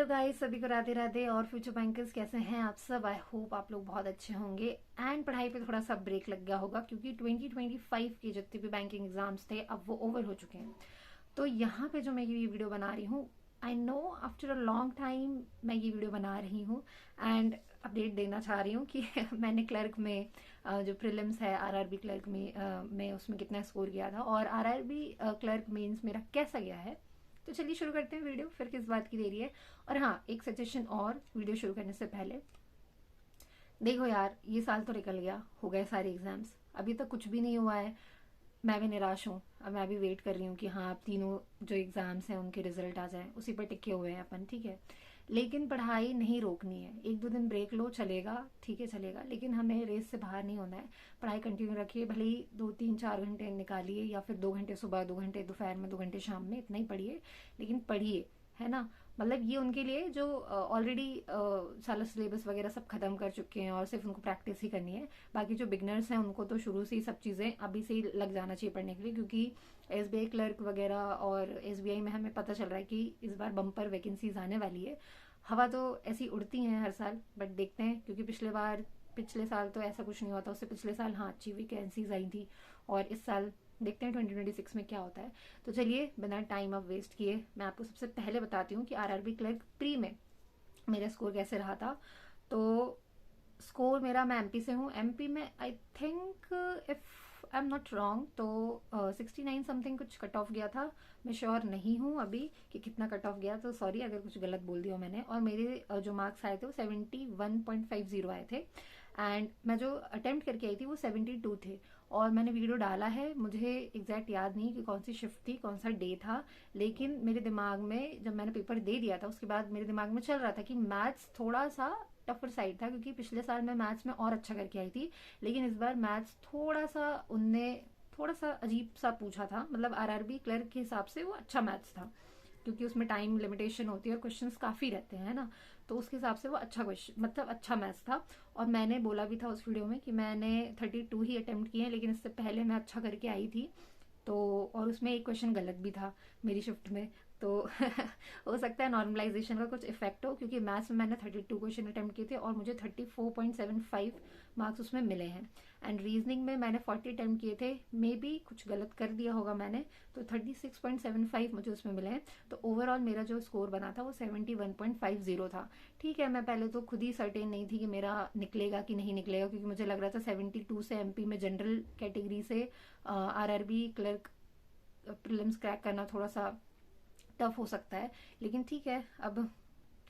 Hello guys, सभी को राधे राधे। और फ्यूचर बैंकर्स कैसे हैं आप सब? आई होप आप लोग बहुत अच्छे होंगे। एंड पढ़ाई पे थोड़ा सा ब्रेक लग गया होगा क्योंकि 2025 के जितने भी बैंकिंग एग्जाम्स थे अब वो ओवर हो चुके हैं। तो यहाँ पे जो मैं ये वीडियो बना रही हूँ, I know after a long time मैं ये वीडियो बना रही हूँ एंड अपडेट देना चाह रही हूँ कि मैंने क्लर्क में जो प्रीलिम्स है आरआरबी क्लर्क में उसमें कितना स्कोर किया था और आरआरबी क्लर्क मेंस मेरा कैसा गया है। तो चलिए शुरू करते हैं वीडियो, फिर किस बात की देरी है। और हाँ, एक सजेशन और वीडियो शुरू करने से पहले, देखो यार, ये साल तो निकल गया, हो गए सारे एग्जाम्स, अभी तक कुछ भी नहीं हुआ है। मैं भी निराश हूँ। अब मैं भी वेट कर रही हूँ कि हाँ, अब तीनों जो एग्जाम्स हैं उनके रिजल्ट आ जाए, उसी पर टिके हुए हैं अपन, ठीक है। लेकिन पढ़ाई नहीं रोकनी है। एक दो दिन ब्रेक लो, चलेगा, ठीक है चलेगा, लेकिन हमें रेस से बाहर नहीं होना है। पढ़ाई कंटिन्यू रखिए, भले ही 2 3 4 घंटे निकालिए या फिर 2 घंटे सुबह, 2 घंटे दोपहर में, 2 घंटे शाम में, इतना ही पढ़िए, लेकिन पढ़िए, है ना। मतलब ये उनके लिए जो ऑलरेडी सारा सिलेबस वगैरह सब खत्म कर चुके हैं और सिर्फ उनको प्रैक्टिस ही करनी है। बाकी जो बिगनर्स हैं उनको तो शुरू से ही सब चीज़ें अभी से ही लग जाना चाहिए पढ़ने के लिए, क्योंकि एसबीआई क्लर्क वगैरह और एसबीआई में हमें पता चल रहा है कि इस बार बम्पर वैकेंसीज आने वाली है। हवा तो ऐसी उड़ती हैं हर साल, बट देखते हैं, क्योंकि पिछले साल तो ऐसा कुछ नहीं हुआ था। उससे पिछले साल हाँ अच्छी वैकेंसीज आई थी, और इस साल देखते हैं 2026 में क्या होता है। तो चलिए बिना टाइम अब वेस्ट किए मैं आपको सबसे पहले बताती हूँ कि आरआरबी क्लर्क प्री में मेरा स्कोर कैसे रहा था। तो स्कोर मेरा, मैं एमपी से हूँ, एमपी में I think if I am not wrong तो 69 समथिंग कुछ कट ऑफ गया था। मैं श्योर नहीं हूँ अभी कि कितना कट ऑफ गया, तो सॉरी अगर कुछ गलत बोल दिया मैंने। और मेरे जो मार्क्स आए थे वो 71.50 आए थे। एंड मैं जो अटेम्प्ट करके आई थी वो 72 थे। और मैंने वीडियो डाला है, मुझे एग्जैक्ट याद नहीं कि कौन सी शिफ्ट थी, कौन सा डे था, लेकिन मेरे दिमाग में जब मैंने पेपर दे दिया था उसके बाद मेरे दिमाग में चल रहा था कि मैथ्स थोड़ा सा टफर साइड था, क्योंकि पिछले साल मैं मैथ्स में और अच्छा करके आई थी, लेकिन इस बार मैथ्स थोड़ा सा उनने थोड़ा सा अजीब सा पूछा था। मतलब आरआरबी क्लर्क के हिसाब से वो अच्छा मैथ्स था, क्योंकि उसमें टाइम लिमिटेशन होती है और क्वेश्चंस काफ़ी रहते हैं, है ना। तो उसके हिसाब से वो अच्छा क्वेश्चन, मतलब अच्छा मैथ्स था। और मैंने बोला भी था उस वीडियो में कि मैंने 32 ही अटेम्प्ट किए हैं, लेकिन इससे पहले मैं अच्छा करके आई थी। तो और उसमें एक क्वेश्चन गलत भी था मेरी शिफ्ट में। तो हो सकता है नॉर्मलाइजेशन का कुछ इफेक्ट हो, क्योंकि मैथ्स में मैंने 32 क्वेश्चन अटेम्प्ट किए थे और मुझे 34.75 मार्क्स उसमें मिले हैं। एंड रीजनिंग में मैंने 40 अटेम्प्ट किए थे, मे बी कुछ गलत कर दिया होगा मैंने, तो 36.75 मुझे उसमें मिले हैं। तो ओवरऑल मेरा जो स्कोर बना था वो 71.50 था। ठीक है, मैं पहले तो खुद ही सर्टेन नहीं थी कि मेरा निकलेगा कि नहीं निकलेगा, क्योंकि मुझे लग रहा था 72 से एमपी में जनरल कैटेगरी से आरआरबी क्लर्क प्रीलिम्स क्रैक करना थोड़ा सा टफ हो सकता है। लेकिन ठीक है, अब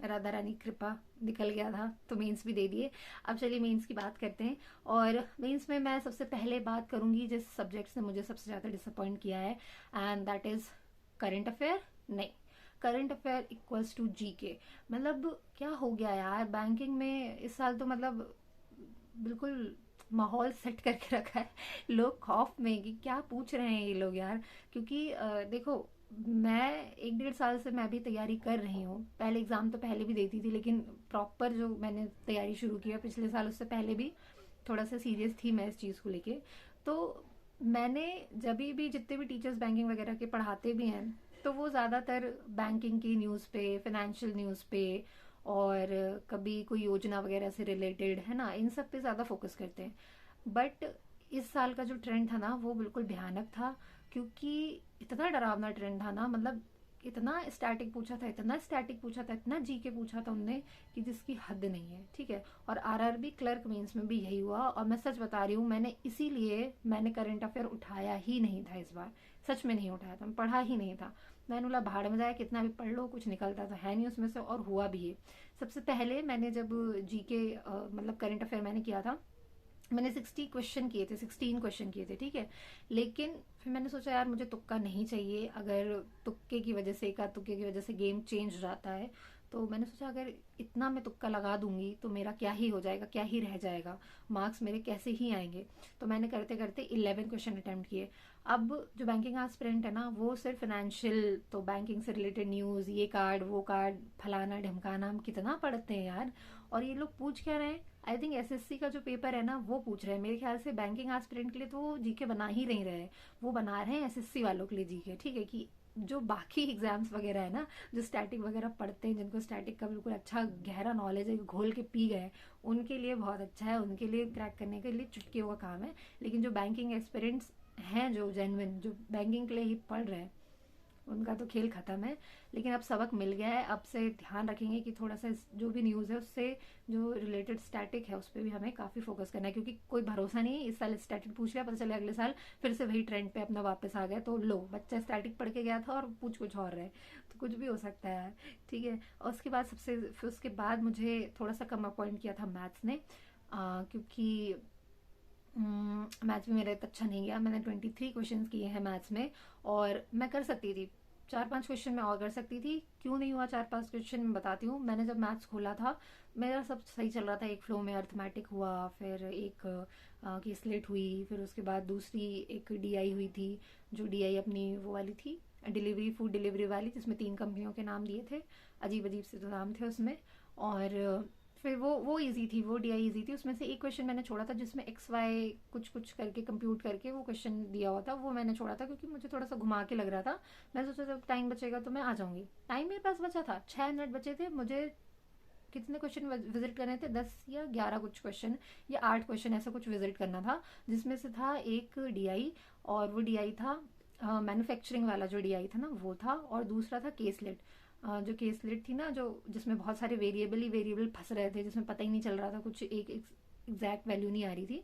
राधा रानी कृपा निकल गया था तो मेंस भी दे दिए। अब चलिए मेंस की बात करते हैं। और मेंस में मैं सबसे पहले बात करूंगी जिस सब्जेक्ट ने मुझे सबसे ज़्यादा डिसअपॉइंट किया है, and that is current affair. नहीं, current affair equals to GK. मतलब क्या हो गया यार बैंकिंग में इस साल, तो मतलब बिल्कुल माहौल सेट करके रखा है लोग खौफ में कि क्या पूछ रहे हैं ये लोग यार। क्योंकि देखो, मैं 1 1.5 साल से मैं भी तैयारी कर रही हूँ। पहले एग्जाम तो पहले भी देती थी, लेकिन प्रॉपर जो मैंने तैयारी शुरू की है पिछले साल, उससे पहले भी थोड़ा सा सीरियस थी मैं इस चीज़ को लेके। तो मैंने जब भी जितने भी टीचर्स बैंकिंग वगैरह के पढ़ाते भी हैं, तो वो ज़्यादातर बैंकिंग की न्यूज़ पे, फाइनेंशियल न्यूज़ पे, और कभी कोई योजना वगैरह से रिलेटेड, है ना, इन सब पे ज़्यादा फोकस करते हैं। बट इस साल का जो ट्रेंड था ना वो बिल्कुल भयानक था, क्योंकि इतना डरावना ट्रेंड था ना। मतलब इतना स्टैटिक पूछा था, इतना स्टैटिक पूछा था, इतना जीके पूछा था उनने कि जिसकी हद नहीं है, ठीक है। और आरआरबी क्लर्क मेंस में भी यही हुआ, और मैं सच बता रही हूँ, मैंने करंट अफेयर उठाया ही नहीं था इस बार। सच में नहीं उठाया था, मैं पढ़ा ही नहीं था। मैंने बोला भाड़ में जाए, कितना भी पढ़ लो, कुछ निकलता तो है नहीं उसमें से, और हुआ भी है। सबसे पहले मैंने जब जीके मतलब करंट अफेयर मैंने किया था, मैंने 16 क्वेश्चन किए थे, ठीक है। लेकिन फिर मैंने सोचा यार मुझे तुक्का नहीं चाहिए, अगर तुक्के की वजह से, एकाध तुक्के की वजह से गेम चेंज हो जाता है, तो मैंने सोचा अगर इतना मैं तुक्का लगा दूंगी तो मेरा क्या ही हो जाएगा, क्या ही रह जाएगा, मार्क्स मेरे कैसे ही आएंगे। तो मैंने करते करते 11 क्वेश्चन अटेम्प्ट किए। अब जो बैंकिंग एस्पिरेंट है ना, वो सिर्फ फाइनेंशियल, तो बैंकिंग से रिलेटेड न्यूज़, ये कार्ड वो कार्ड, फलाना ढमकाना, हम कितना पढ़ते हैं यार। और ये लोग पूछ क्या रहे हैं, आई थिंक एसएससी का जो पेपर है ना वो पूछ रहे हैं मेरे ख्याल से। बैंकिंग एस्पिरेंट के लिए तो वो जीके बना ही नहीं रहे, वो बना रहे हैं एसएससी वालों के लिए जीके, ठीक है। कि जो बाकी एग्जाम्स वगैरह है ना, जो स्टैटिक वगैरह पढ़ते हैं, जिनको स्टैटिक का बिल्कुल अच्छा गहरा नॉलेज है, घोल के पी गए, उनके लिए बहुत अच्छा है, उनके लिए क्रैक करने के लिए चुटकियों का काम है। लेकिन जो बैंकिंग एस्पिरेंट्स हैं, जो जेन्युइन जो बैंकिंग के लिए ही पढ़ रहे हैं, उनका तो खेल खत्म है। लेकिन अब सबक मिल गया है, अब से ध्यान रखेंगे कि थोड़ा सा जो भी न्यूज़ है उससे जो रिलेटेड स्टैटिक है उस पर भी हमें काफ़ी फोकस करना है, क्योंकि कोई भरोसा नहीं है। इस साल स्टैटिक पूछ लिया, पता चले अगले साल फिर से वही ट्रेंड पे अपना वापस आ गया, तो लो बच्चा स्टैटिक पढ़ के गया था और पूछ कुछ और रहे, तो कुछ भी हो सकता है। ठीक है। और उसके बाद फिर उसके बाद मुझे थोड़ा सा कम अपॉइंट किया था मैथ्स ने, क्योंकि मैथ्स में मेरा इतना अच्छा नहीं गया। मैंने 23 क्वेश्चंस किए हैं मैथ्स में, और मैं कर सकती थी 4-5 क्वेश्चन में और कर सकती थी। क्यों नहीं हुआ 4-5 क्वेश्चन में बताती हूँ। मैंने जब मैथ्स खोला था, मेरा सब सही चल रहा था, एक फ्लो में अर्थमेटिक हुआ, फिर एक की स्लेट हुई, फिर उसके बाद दूसरी एक डीआई हुई थी, जो डीआई अपनी वो वाली थी, डिलीवरी, फूड डिलीवरी वाली, जिसमें 3 कंपनियों के नाम दिए थे, अजीब अजीब से तो नाम थे उसमें। और फिर वो इजी थी, वो डीआई इजी थी। उसमें से एक क्वेश्चन मैंने छोड़ा था जिसमें एक्स वाई कुछ कुछ करके कंप्यूट करके वो क्वेश्चन दिया हुआ था, वो मैंने छोड़ा था क्योंकि मुझे थोड़ा सा घुमा के लग रहा था। मैं सोचा जब टाइम बचेगा तो मैं आ जाऊंगी। टाइम मेरे पास बचा था, 6 मिनट बचे थे मुझे। कितने क्वेश्चन विजिट करने थे, 10 या 11 कुछ क्वेश्चन, या 8 क्वेश्चन ऐसा कुछ विजिट करना था, जिसमें से था एक डीआई, और वो डीआई था मैन्युफैक्चरिंग वाला, जो डीआई था ना वो था, और दूसरा था केसलेट। जो केसलेट थी ना, जो जिसमें बहुत सारे वेरिएबल ही वेरिएबल फंस रहे थे, जिसमें पता ही नहीं चल रहा था, कुछ एक एग्जैक्ट वैल्यू नहीं आ रही थी,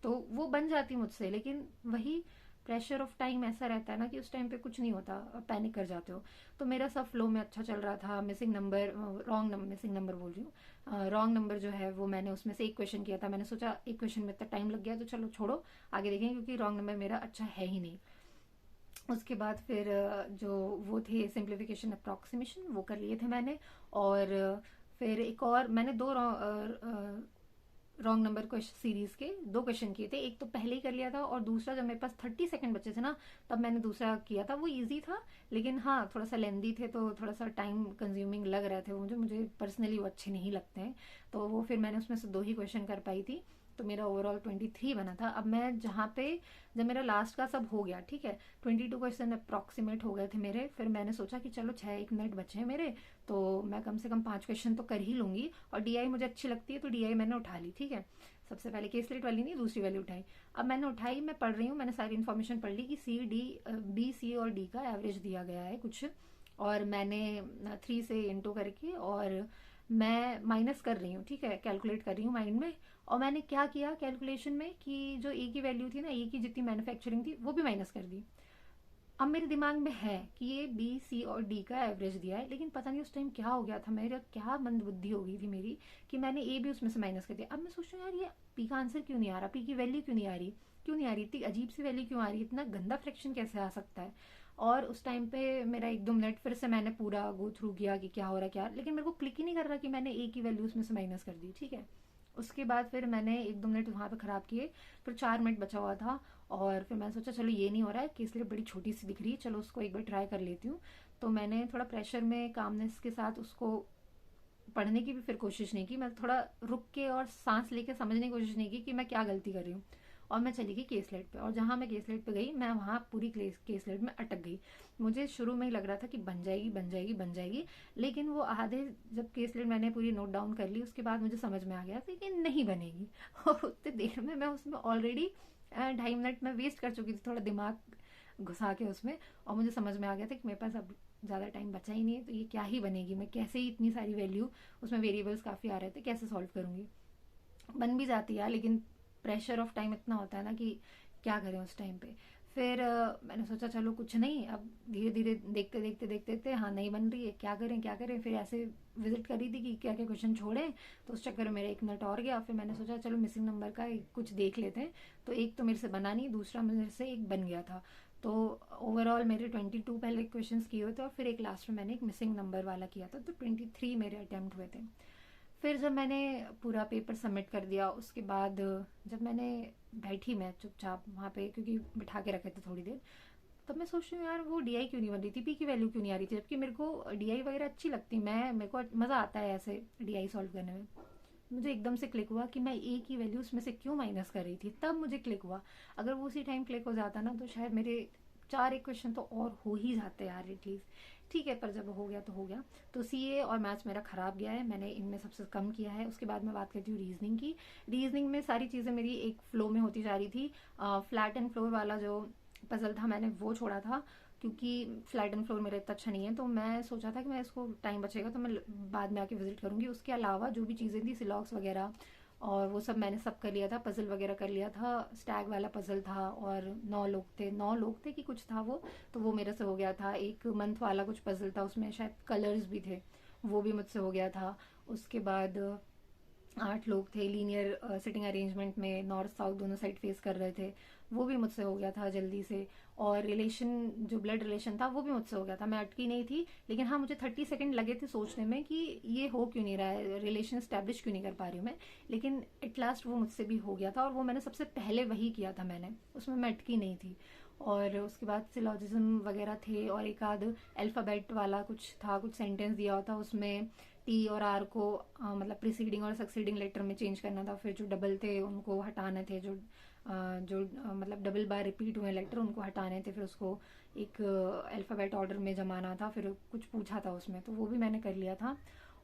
तो वो बन जाती मुझसे। लेकिन वही प्रेशर ऑफ टाइम ऐसा रहता है ना कि उस टाइम पे कुछ नहीं होता, पैनिक कर जाते हो। तो मेरा सब फ्लो में अच्छा चल रहा था। Missing number, wrong number, missing number बोल रही हूँ, रॉन्ग नंबर जो है वो मैंने उसमें से एक क्वेश्चन किया था। मैंने सोचा एक क्वेश्चन में इतना टाइम लग गया तो चलो छोड़ो, आगे देखेंगे, क्योंकि रॉन्ग नंबर मेरा अच्छा है ही नहीं। उसके बाद फिर जो वो थे सिंप्लीफिकेशन अप्रॉक्सीमेशन, वो कर लिए थे मैंने। और फिर एक और मैंने दो रॉन्ग नंबर क्वेश्चन सीरीज के 2 क्वेश्चन किए थे। एक तो पहले ही कर लिया था, और दूसरा जब मेरे पास 30 सेकंड बचे थे ना, तब मैंने दूसरा किया था। वो इजी था, लेकिन हाँ थोड़ा सा लेंदी थे, तो थोड़ा सा टाइम कंज्यूमिंग लग रहे थे वो मुझे पर्सनली वो अच्छे नहीं लगते हैं। तो वो फिर मैंने उसमें से 2 ही क्वेश्चन कर पाई थी, तो मेरा ओवरऑल 23 बना था। अब मैं जहाँ पे, जब मेरा लास्ट का सब हो गया, ठीक है, 22 क्वेश्चन अप्रॉक्सीमेट हो गए थे मेरे, फिर मैंने सोचा कि चलो 6-1 मिनट बचे हैं मेरे, तो मैं कम से कम 5 क्वेश्चन तो कर ही लूंगी। और डीआई मुझे अच्छी लगती है, तो डीआई मैंने उठा ली। ठीक है, सबसे पहले केसलेट वाली नहीं, दूसरी वाली उठाई। अब मैंने उठाई, मैं पढ़ रही हूँ, मैंने सारी इन्फॉर्मेशन पढ़ ली कि सी डी बी सी और डी का एवरेज दिया गया है कुछ, और मैंने 3 से इंटू करके और मैं माइनस कर रही हूँ। ठीक है, कैलकुलेट कर रही हूँ माइंड में। और मैंने क्या किया कैलकुलेशन में कि जो ए की वैल्यू थी ना, ए की जितनी मैन्युफैक्चरिंग थी वो भी माइनस कर दी। अब मेरे दिमाग में है कि ये बी सी और डी का एवरेज दिया है, लेकिन पता नहीं उस टाइम क्या हो गया था, मेरा क्या मंद बुद्धि हो गई थी मेरी, कि मैंने ए भी उसमें से माइनस कर दिया। अब मैं सोच रही हूँ यार, ये पी का आंसर क्यों नहीं आ रहा, पी की वैल्यू क्यों नहीं आ रही, क्यों नहीं आ रही, इतनी अजीब सी वैल्यू क्यों आ रही है, इतना गंदा फ्रैक्शन कैसे आ सकता है। और उस टाइम पे मेरा 1-2 मिनट फिर से मैंने पूरा गो थ्रू किया कि क्या हो रहा है क्या, लेकिन मेरे को क्लिक ही नहीं कर रहा कि मैंने ए की वैल्यू उसमें से माइनस कर दी। ठीक है, उसके बाद फिर मैंने 1-2 मिनट वहाँ पे ख़राब किए, फिर 4 मिनट बचा हुआ था, और फिर मैंने सोचा चलो ये नहीं हो रहा है कि इसलिए बड़ी छोटी सी दिख रही है, चलो उसको एक बार ट्राई कर लेती हूँ। तो मैंने थोड़ा प्रेशर में कामनेस के साथ उसको पढ़ने की भी फिर कोशिश नहीं की, मैं थोड़ा रुक के और सांस लेके समझने की कोशिश नहीं की कि मैं क्या गलती कर रही हूँ। और मैं चली गई केसलेट पे, और जहाँ मैं केसलेट पे गई, मैं वहाँ पूरी केसलेट में अटक गई। मुझे शुरू में ही लग रहा था कि बन जाएगी बन जाएगी बन जाएगी, लेकिन वो आधे, जब केसलेट मैंने पूरी नोट डाउन कर ली, उसके बाद मुझे समझ में आ गया था कि नहीं बनेगी। और उतनी देर में मैं उसमें ऑलरेडी 2.5 मिनट में वेस्ट कर चुकी थी, थोड़ा दिमाग घुसा के उसमें। और मुझे समझ में आ गया था कि मेरे पास अब ज़्यादा टाइम बचा ही नहीं है, तो ये क्या ही बनेगी, मैं कैसे ही इतनी सारी वैल्यू, उसमें वेरिएबल्स काफ़ी आ रहे थे, कैसे सॉल्व करूँगी। बन भी जाती है, लेकिन प्रेशर ऑफ टाइम इतना होता है ना कि क्या करें उस टाइम पे। फिर मैंने सोचा चलो कुछ नहीं, अब धीरे धीरे देखते देखते देखते देखते, हाँ नहीं बन रही है, क्या करें क्या करें। फिर ऐसे विजिट करी थी कि क्या क्या क्वेश्चन छोड़े, तो उस चक्कर में मेरा 1 मिनट और गया। फिर मैंने सोचा चलो मिसिंग नंबर का कुछ देख लेते हैं, तो एक तो मेरे से बना नहीं, दूसरा मेरे से एक बन गया था। तो ओवरऑल मेरे 22 पहले क्वेश्चंस किए हुए थे, और फिर एक लास्ट में मैंने एक मिसिंग नंबर वाला किया था, तो 23 मेरे अटेम्प्ट हुए थे। फिर जब मैंने पूरा पेपर सबमिट कर दिया, उसके बाद जब मैंने बैठी, मैं चुपचाप वहाँ पे, क्योंकि बिठा के रखे थे थोड़ी देर, तब मैं सोच रही हूँ यार वो डीआई क्यों नहीं बन रही थी, पी की वैल्यू क्यों नहीं आ रही थी, जबकि मेरे को डीआई वगैरह अच्छी लगती, मैं मेरे को मज़ा आता है ऐसे डीआई सॉल्व करने में। मुझे एकदम से क्लिक हुआ कि मैं ए की वैल्यू उसमें से क्यों माइनस कर रही थी, तब मुझे क्लिक हुआ। अगर वो उसी टाइम क्लिक हो जाता ना, तो शायद मेरे 4 एक क्वेश्चन तो और हो ही जाते हैं यार एटलीस्ट, ठीक है, पर जब हो गया तो हो गया। तो सीए और मैथ्स मेरा खराब गया है, मैंने इनमें सबसे कम किया है। उसके बाद मैं बात करती हूँ रीजनिंग की। रीजनिंग में सारी चीज़ें मेरी एक फ्लो में होती जा रही थी। फ्लैट एंड फ्लोर वाला जो पजल था मैंने वो छोड़ा था, क्योंकि फ्लैट एंड फ्लोर मेरा इतना अच्छा नहीं है, तो मैं सोचा था कि मैं इसको टाइम बचेगा तो मैं बाद में आके विजिट करूंगी। उसके अलावा जो भी चीज़ें थी सिलॉक्स वगैरह और वो सब मैंने सब कर लिया था, पजल वगैरह कर लिया था। स्टैग वाला पजल था और 9 लोग थे कि कुछ था वो, तो वो मेरे से हो गया था। एक मंथ वाला कुछ पजल था, उसमें शायद कलर्स भी थे, वो भी मुझसे हो गया था। उसके बाद 8 लोग थे, लीनियर सिटिंग अरेंजमेंट में नॉर्थ साउथ दोनों साइड फेस कर रहे थे, वो भी मुझसे हो गया था जल्दी से। और रिलेशन, जो ब्लड रिलेशन था वो भी मुझसे हो गया था, मैं अटकी नहीं थी। लेकिन हाँ, मुझे 30 सेकंड लगे थे सोचने में कि ये हो क्यों नहीं रहा है, रिलेशन स्टैब्लिश क्यों नहीं कर पा रही हूँ मैं। लेकिन एट लास्ट वो मुझसे भी हो गया था, और वो मैंने सबसे पहले वही किया था मैंने, उसमें मैं अटकी नहीं थी। और उसके बाद सिलॉजिज्म वगैरह थे, और एक आध अल्फ़ाबेट वाला कुछ था, कुछ सेंटेंस दिया हुआ था उसमें टी और आर को मतलब प्रीसीडिंग और सक्सीडिंग लेटर में चेंज करना था। फिर जो डबल थे उनको हटाने थे, मतलब डबल बार रिपीट हुए लेटर उनको हटाने थे। फिर उसको एक अल्फ़ाबेट ऑर्डर में जमाना था। फिर कुछ पूछा था उसमें, तो वो भी मैंने कर लिया था।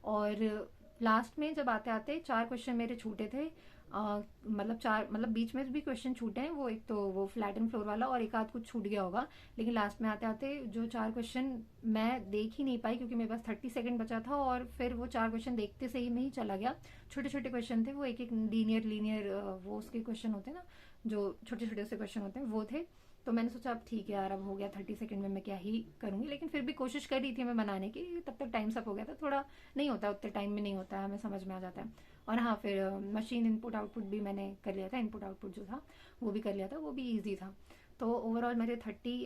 और लास्ट में जब आते आते 4 क्वेश्चन मेरे छूटे थे, मतलब बीच में भी क्वेश्चन छूटे हैं, वो एक तो वो फ्लैट एंड फ्लोर वाला और एक आध कुछ छूट गया होगा। लेकिन लास्ट में आते आते जो 4 क्वेश्चन मैं देख ही नहीं पाई, क्योंकि मेरे पास 30 सेकंड बचा था, और फिर वो 4 क्वेश्चन देखते से ही में ही चला गया। छोटे छोटे क्वेश्चन थे वो, एक एक लीनियर लीनियर वो उसके क्वेश्चन होते हैं ना, जो छोटे छोटे से क्वेश्चन होते हैं वो थे। तो मैंने सोचा अब ठीक है यार, अब हो गया 30 सेकंड में, मैं क्या ही करूंगी। लेकिन फिर भी कोशिश कर रही थी मैं बनाने की, तब तक टाइम सब हो गया था। थोड़ा नहीं होता, उतने टाइम में नहीं होता है, हमें समझ में आ जाता है। और हाँ, फिर मशीन इनपुट आउटपुट भी मैंने कर लिया था, इनपुट आउटपुट जो था वो भी कर लिया था, वो भी ईजी था। तो ओवरऑल मेरे 30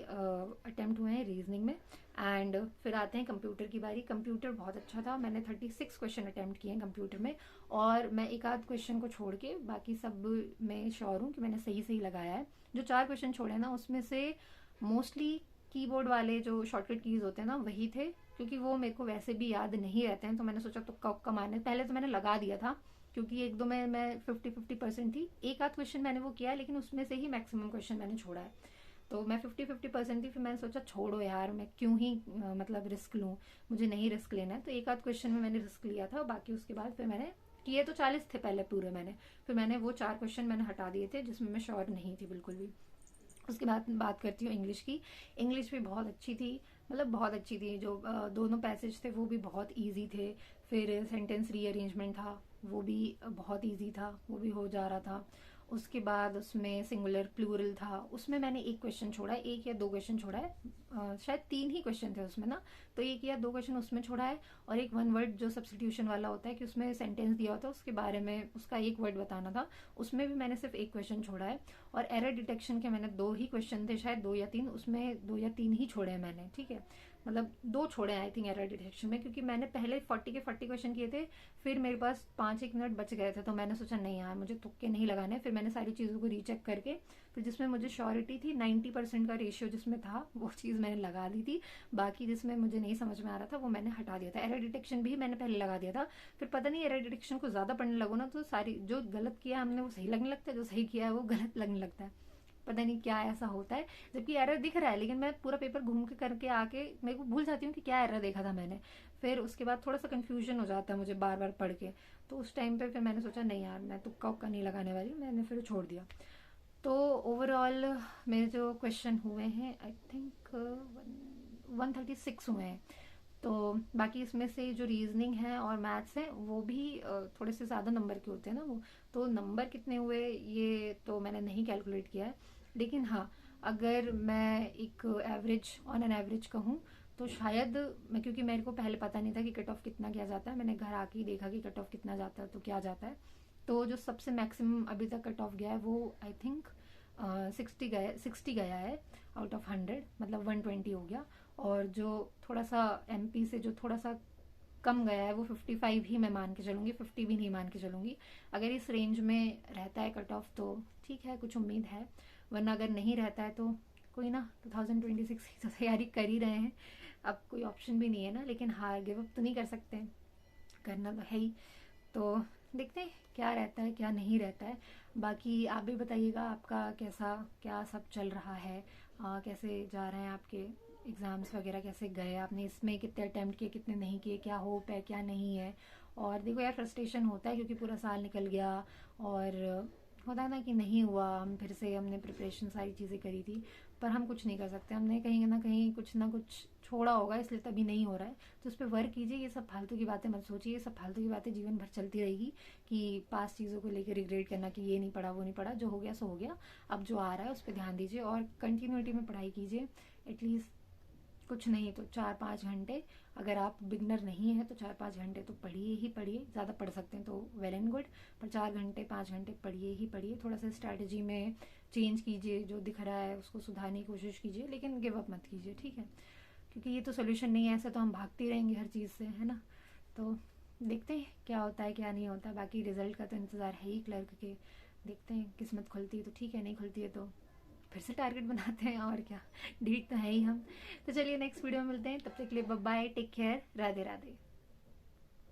अटेम्प्ट हुए हैं रीजनिंग में। एंड फिर आते हैं कंप्यूटर की बारी। कंप्यूटर बहुत अच्छा था, मैंने 36 क्वेश्चन अटेम्प्ट किए हैं कंप्यूटर में, और मैं एक आध क्वेश्चन को छोड़ के बाकी सब मैं श्योर हूँ कि मैंने सही सही लगाया है। जो 4 क्वेश्चन छोड़े ना, उसमें से मोस्टली कीबोर्ड वाले जो शॉर्टकट कीज होते हैं ना वही थे, क्योंकि वो मेरे को वैसे भी याद नहीं रहते हैं। तो मैंने सोचा तो कमाने पहले तो मैंने लगा दिया था, क्योंकि एक दो में मैं 50-50% थी। एक आध क्वेश्चन मैंने वो किया है, लेकिन उसमें से ही मैक्सिमम क्वेश्चन मैंने छोड़ा है। तो मैं 50-50% थी, फिर मैंने सोचा छोड़ो यार, मैं क्यों ही मतलब रिस्क लूँ, मुझे नहीं रिस्क लेना है। तो एक आध क्वेश्चन में मैंने रिस्क लिया था, बाकी उसके बाद फिर मैंने किए तो 40 थे पहले पूरे मैंने, फिर मैंने वो 4 क्वेश्चन मैंने हटा दिए थे जिसमें मैं श्योर नहीं थी बिल्कुल भी। उसके बाद बात करती हूँ इंग्लिश की। इंग्लिश भी बहुत अच्छी थी, मतलब बहुत अच्छी थी। जो दोनों पैसेज थे वो भी बहुत इजी थे। फिर सेंटेंस रीअरेंजमेंट था, वो भी बहुत इजी था, वो भी हो जा रहा था। उसके बाद उसमें सिंगुलर प्लूरल था, उसमें मैंने एक क्वेश्चन छोड़ा है, एक या दो क्वेश्चन छोड़ा है, शायद 3 ही क्वेश्चन थे उसमें ना, तो एक या दो क्वेश्चन उसमें छोड़ा है। और एक 1 वर्ड जो सब्सटीट्यूशन वाला होता है, कि उसमें सेंटेंस दिया होता है उसके बारे में उसका 1 वर्ड बताना था, उसमें भी मैंने सिर्फ एक क्वेश्चन छोड़ा है। और एरर डिटेक्शन के मैंने 2 ही क्वेश्चन थे, शायद 2 या 3, उसमें 2 या 3 ही छोड़े हैं मैंने, ठीक है, मतलब 2 छोड़े हैं आई थिंक एरर डिटेक्शन में, क्योंकि मैंने पहले 40 के 40 क्वेश्चन किए थे। फिर मेरे पास 5-1 मिनट बच गए थे, तो मैंने सोचा नहीं यार, मुझे तुक्के नहीं लगाने। फिर मैंने सारी चीज़ों को रीचेक करके, फिर जिसमें मुझे श्योरिटी थी 90% का रेशियो जिसमें था, वो चीज़ मैंने लगा दी थी। बाकी जिसमें मुझे नहीं समझ में आ रहा था वो मैंने हटा दिया था। एरर डिटेक्शन भी मैंने पहले लगा दिया था, फिर पता नहीं एरर डिटेक्शन को ज़्यादा पढ़ने लगो ना, तो सारी जो गलत किया हमने वो सही लगने लगता है, जो सही किया है वो गलत लगने लगता है। पता नहीं क्या ऐसा होता है, जबकि एरर दिख रहा है, लेकिन मैं पूरा पेपर घूम के करके आके मेरे को भूल जाती हूँ कि क्या एरर देखा था मैंने। फिर उसके बाद थोड़ा सा कंफ्यूजन हो जाता है मुझे बार बार पढ़ के। तो उस टाइम पे फिर मैंने सोचा नहीं यार, मैं तुक्का उक्का नहीं लगाने वाली, मैंने फिर छोड़ दिया। तो ओवरऑल मेरे जो क्वेश्चन हुए हैं आई थिंक 136 हुए हैं। तो बाकी इसमें से जो रीजनिंग है और मैथ्स है वो भी थोड़े से ज़्यादा नंबर के होते हैं ना वो, तो नंबर कितने हुए ये तो मैंने नहीं कैलकुलेट किया है। लेकिन हाँ, अगर मैं एक एवरेज ऑन एन एवरेज कहूँ तो शायद मैं, क्योंकि मेरे को पहले पता नहीं था कि कट ऑफ कितना किया जाता है, मैंने घर आके ही देखा कि कट ऑफ कितना जाता है तो क्या जाता है। तो जो सबसे मैक्सिमम अभी तक कट ऑफ गया है वो आई थिंक 60 गया है आउट ऑफ 100, मतलब 120 हो गया। और जो थोड़ा सा एमपी से जो थोड़ा सा कम गया है वो 55 ही मैं मान के चलूँगी, 50 भी नहीं मान के चलूँगी। अगर इस रेंज में रहता है कट ऑफ तो ठीक है, कुछ उम्मीद है, वरना अगर नहीं रहता है तो कोई ना, 2026 की तो तैयारी कर ही रहे हैं, अब कोई ऑप्शन भी नहीं है ना। लेकिन हाँ, गिव अप तो नहीं कर सकते, करना तो है ही। तो देखते हैं क्या रहता है क्या नहीं रहता है। बाकी आप भी बताइएगा आपका कैसा क्या सब चल रहा है, कैसे जा रहे हैं आपके एग्ज़ाम्स वगैरह, कैसे गए, आपने इसमें कितने अटैम्प्ट किए, कितने नहीं किए, क्या होप है क्या नहीं है। और देखो यार, फ्रस्ट्रेशन होता है क्योंकि पूरा साल निकल गया और होता है ना कि नहीं हुआ, हम फिर से हमने प्रिपरेशन सारी चीज़ें करी थी पर हम कुछ नहीं कर सकते, हमने कहीं ना कहीं कुछ ना कुछ छोड़ा होगा इसलिए तभी नहीं हो रहा है। तो उस पर वर्क कीजिए, ये सब फालतू की बातें मत सोचिए, ये सब फालतू की बातें जीवन भर चलती रहेगी कि पास चीज़ों को लेकर रिग्रेट करना कि ये नहीं पढ़ा वो नहीं पढ़ा, जो हो गया सो हो गया। अब जो आ रहा है उस पर ध्यान दीजिए और कंटिन्यूटी में पढ़ाई कीजिए। एटलीस्ट कुछ नहीं तो 4-5 घंटे, अगर आप बिगनर नहीं है तो 4-5 घंटे तो पढ़िए ही पढ़िए, ज़्यादा पढ़ सकते हैं तो वेल एंड गुड, पर 4 घंटे 5 घंटे पढ़िए ही पढ़िए। थोड़ा सा स्ट्रैटेजी में चेंज कीजिए, जो दिख रहा है उसको सुधारने की कोशिश कीजिए, लेकिन गिव अप मत कीजिए, ठीक है? क्योंकि ये तो सोल्यूशन नहीं है, ऐसे तो हम भागते रहेंगे हर चीज़ से, है ना? तो देखते हैं क्या होता है क्या नहीं होता। बाकी रिजल्ट का तो इंतज़ार है ही क्लर्क के, देखते हैं, किस्मत खुलती है तो ठीक है, नहीं खुलती है तो फिर से टारगेट बनाते हैं और क्या, डीट तो है ही हम। तो चलिए नेक्स्ट वीडियो में मिलते हैं, तब तक के लिए bye bye, take care, Radhe Radhe.